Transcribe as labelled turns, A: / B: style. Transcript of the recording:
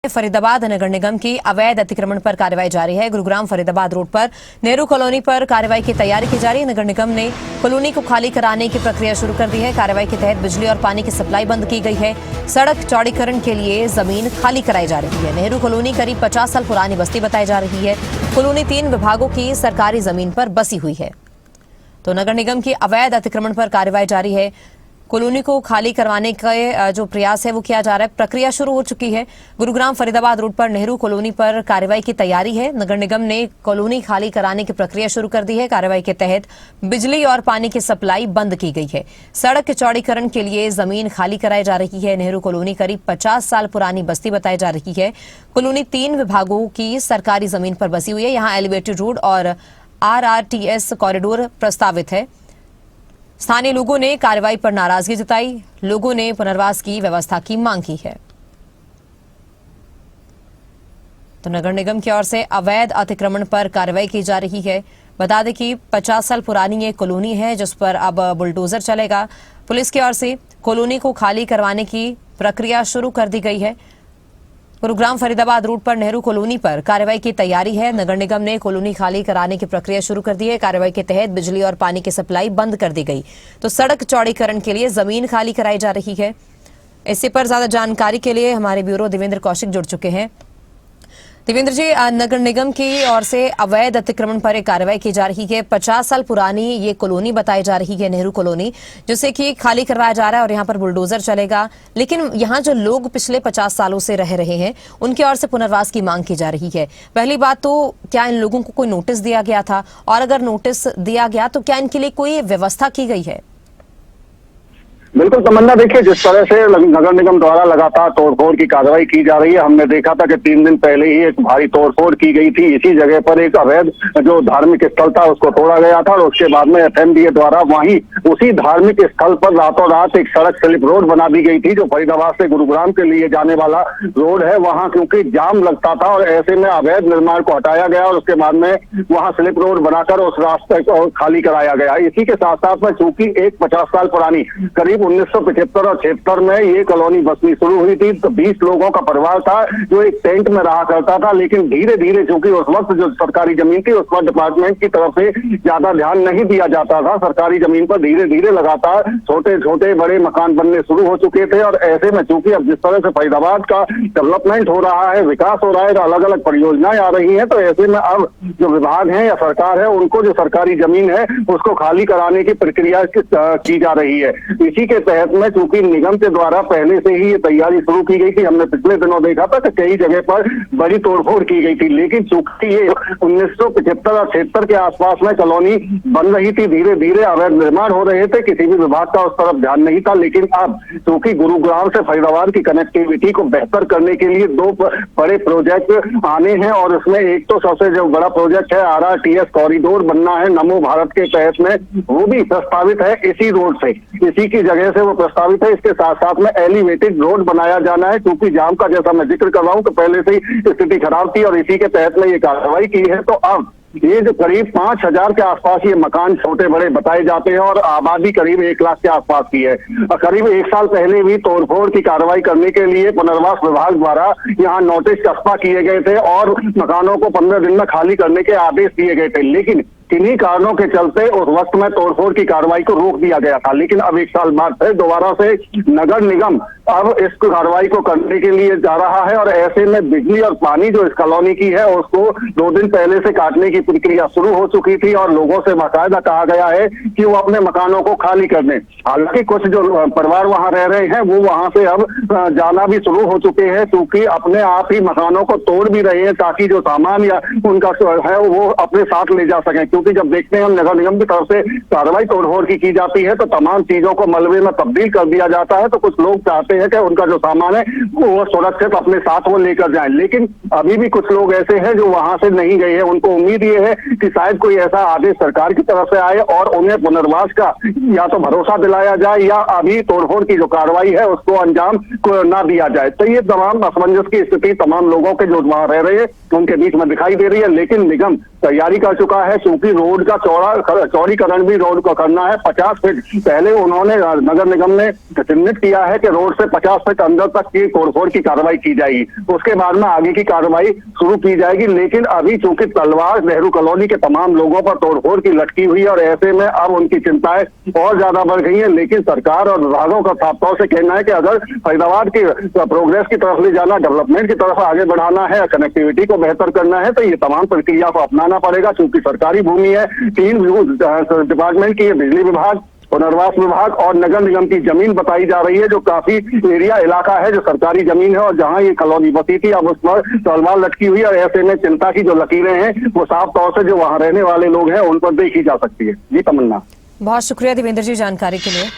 A: फरीदाबाद नगर निगम की अवैध अतिक्रमण पर कार्रवाई जारी है। गुरुग्राम फरीदाबाद रोड पर नेहरू कॉलोनी पर कार्रवाई की तैयारी की जा रही है। नगर निगम ने कॉलोनी को खाली कराने की प्रक्रिया शुरू कर दी है। कार्रवाई के तहत बिजली और पानी की सप्लाई बंद की गई है। सड़क चौड़ीकरण के लिए जमीन खाली कराई जा रही है। नेहरू कॉलोनी करीब 50 साल पुरानी बस्ती बताई जा रही है। कॉलोनी 3 विभागों की सरकारी जमीन पर बसी हुई है। तो नगर निगम की अवैध अतिक्रमण पर कार्रवाई जारी है। कॉलोनी को खाली करवाने का जो प्रयास है वो किया जा रहा है। प्रक्रिया शुरू हो चुकी है। गुरुग्राम फरीदाबाद रोड पर नेहरू कॉलोनी पर कार्रवाई की तैयारी है। नगर निगम ने कॉलोनी खाली कराने की प्रक्रिया शुरू कर दी है। कार्रवाई के तहत बिजली और पानी की सप्लाई बंद की गई है। सड़क के चौड़ीकरण के लिए जमीन खाली कराई जा रही है। नेहरू कॉलोनी करीब 50 साल पुरानी बस्ती बताई जा रही है। कॉलोनी 3 विभागों की सरकारी जमीन पर बसी हुई है। यहाँ एलिवेटेड रोड और RRTS कॉरिडोर प्रस्तावित है। स्थानीय लोगों ने कार्रवाई पर नाराजगी जताई। लोगों ने पुनर्वास की व्यवस्था की मांग की है। तो नगर निगम की ओर से अवैध अतिक्रमण पर कार्रवाई की जा रही है। बता दें कि 50 साल पुरानी ये कॉलोनी है जिस पर अब बुलडोजर चलेगा। पुलिस की ओर से कॉलोनी को खाली करवाने की प्रक्रिया शुरू कर दी गई है। गुरुग्राम फरीदाबाद रोड पर नेहरू कॉलोनी पर कार्रवाई की तैयारी है। नगर निगम ने कॉलोनी खाली कराने की प्रक्रिया शुरू कर दी है। कार्रवाई के तहत बिजली और पानी की सप्लाई बंद कर दी गई। तो सड़क चौड़ीकरण के लिए जमीन खाली कराई जा रही है। इसी पर ज्यादा जानकारी के लिए हमारे ब्यूरो देवेंद्र कौशिक जुड़ चुके हैं। देवेंद्र जी, नगर निगम की ओर से अवैध अतिक्रमण पर एक कार्रवाई की जा रही है। 50 साल पुरानी ये कॉलोनी बताई जा रही है, नेहरू कॉलोनी, जिसे कि खाली करवाया जा रहा है और यहाँ पर बुलडोजर चलेगा। लेकिन यहाँ जो लोग पिछले 50 सालों से रह रहे हैं उनकी ओर से पुनर्वास की मांग की जा रही है। पहली बात तो क्या इन लोगों को कोई नोटिस दिया गया था, और अगर नोटिस दिया गया तो क्या इनके लिए कोई व्यवस्था की गई है?
B: बिल्कुल तमन्ना, देखिए जिस तरह से नगर निगम द्वारा लगातार तोड़फोड़ की कार्रवाई की जा रही है। हमने देखा था कि 3 दिन पहले ही एक भारी तोड़फोड़ की गई थी। इसी जगह पर एक अवैध जो धार्मिक स्थल था उसको तोड़ा गया था और उसके बाद में FMDA द्वारा वहीं उसी धार्मिक स्थल पर रातों रात एक सड़क स्लिप रोड बना दी गई थी। जो फरीदाबाद से गुरुग्राम के लिए जाने वाला रोड है, वहाँ क्योंकि जाम लगता था और ऐसे में अवैध निर्माण को हटाया गया और उसके बाद में वहाँ स्लिप रोड बनाकर उस रास्ते को खाली कराया गया। इसी के साथ साथ में चूंकि एक 50 साल पुरानी करीब 1975 और 76 में ये कॉलोनी बसनी शुरू हुई थी, तो 20 लोगों का परिवार था जो एक टेंट में रहा करता था। लेकिन धीरे धीरे चूंकि उस वक्त जो सरकारी जमीन थी उस पर डिपार्टमेंट की तरफ से ज्यादा ध्यान नहीं दिया जाता था। सरकारी जमीन पर धीरे धीरे लगातार छोटे छोटे बड़े मकान बनने शुरू हो चुके थे और ऐसे में चूंकि अब जिस तरह से फरीदाबाद का डेवलपमेंट हो रहा है, विकास हो रहा है, अलग अलग परियोजनाएं आ रही है, तो ऐसे में अब जो विभाग है या सरकार है उनको जो सरकारी जमीन है उसको खाली कराने की प्रक्रिया की जा रही है। इसी के तहत में चूंकि निगम के द्वारा पहले से ही ये तैयारी शुरू की गई थी। हमने पिछले दिनों देखा था कि कई जगह पर बड़ी तोड़फोड़ की गई थी, लेकिन चूंकि ये 1975 और 76 के आसपास में कॉलोनी बन रही थी, धीरे धीरे अवैध निर्माण हो रहे थे, किसी भी विभाग का उस तरफ ध्यान नहीं था। लेकिन अब चूंकि गुरुग्राम से फरीदाबाद की कनेक्टिविटी को बेहतर करने के लिए 2 बड़े प्रोजेक्ट आने हैं और उसमें एक तो सबसे जो बड़ा प्रोजेक्ट है RRTS कॉरिडोर बनना है नमो भारत के तहत में, वो भी प्रस्तावित है इसी रोड से, इसी की जगह से वो प्रस्तावित है। इसके साथ साथ में एलिवेटेड रोड बनाया जाना है क्योंकि जाम का जैसा मैं जिक्र कर रहा हूं कि पहले से ही स्थिति खराब थी और इसी के तहत में ये कार्रवाई की है। तो अब ये जो करीब 5000 के आसपास ये मकान छोटे बड़े बताए जाते हैं और आबादी करीब 1 लाख के आसपास की है। करीब 1 साल पहले भी तोड़फोड़ की कार्रवाई करने के लिए पुनर्वास विभाग द्वारा यहाँ नोटिस चस्पा किए गए थे और मकानों को 15 दिन में खाली करने के आदेश दिए गए थे। लेकिन किन्हीं कारणों के चलते उस वक्त में तोड़फोड़ की कार्रवाई को रोक दिया गया था। लेकिन अब 1 साल बाद फिर दोबारा से नगर निगम अब इस कार्रवाई को करने के लिए जा रहा है और ऐसे में बिजली और पानी जो इस कॉलोनी की है उसको 2 दिन पहले से काटने की प्रक्रिया शुरू हो चुकी थी और लोगों से बाकायदा कहा गया है कि वो अपने मकानों को खाली कर दें। हालांकि कुछ जो परिवार वहां रह रहे हैं वो वहां से अब जाना भी शुरू हो चुके हैं, क्योंकि अपने आप ही मकानों को तोड़ भी रहे हैं ताकि जो सामान या उनका है वो अपने साथ ले जा सकें। क्योंकि जब देखते हैं हम नगर निगम की तरफ से कार्रवाई तोड़फोड़ की जाती है तो तमाम चीजों को मलबे में तब्दील कर दिया जाता है, तो कुछ लोग चाहते हैं कि उनका जो सामान है वो सुरक्षित अपने साथ वो लेकर जाएं। लेकिन अभी भी कुछ लोग ऐसे हैं जो वहां से नहीं गए हैं। उनको उम्मीद ये है कि शायद कोई ऐसा आदेश सरकार की तरफ से आए और उन्हें पुनर्वास का या तो भरोसा दिलाया जाए या अभी तोड़फोड़ की जो कार्रवाई है उसको अंजाम को ना दिया जाए। तो ये तमाम असमंजस की स्थिति तमाम लोगों के जो वहां रह रहे हैं उनके बीच में दिखाई दे रही है। लेकिन निगम तैयारी कर चुका है, क्योंकि उसी रोड का चौड़ीकरण भी रोड को करना है। 50 फीट पहले उन्होंने नगर निगम ने चिन्हित किया है कि रोड से 50 फीट अंदर तक की तोड़फोड़ की कार्रवाई की जाएगी, उसके बाद में आगे की कार्रवाई शुरू की जाएगी। लेकिन अभी चूंकि तलवार नेहरू कॉलोनी के तमाम लोगों पर तोड़फोड़ की लटकी हुई है और ऐसे में अब उनकी चिंताएं और ज्यादा बढ़ गई है। लेकिन सरकार और विभागों का साफ तौर से कहना है कि अगर फरीदाबाद की प्रोग्रेस की तरफ ले जाना, डेवलपमेंट की तरफ आगे बढ़ाना है, कनेक्टिविटी को बेहतर करना है, तो ये तमाम प्रक्रिया को अपनाना पड़ेगा। चूंकि सरकारी भूमि है, 3 डिपार्टमेंट की, बिजली विभाग, पुनर्वास विभाग और नगर निगम की जमीन बताई जा रही है, जो काफी एरिया इलाका है जो सरकारी जमीन है और जहां ये कॉलोनी बसी थी अब उस पर तलवार लटकी हुई है। और ऐसे में चिंता की जो लकीरें हैं वो साफ तौर से जो वहां रहने वाले लोग हैं उन पर देखी जा सकती है। जी तमन्ना।
A: बहुत शुक्रिया देवेंद्र जी जानकारी के लिए।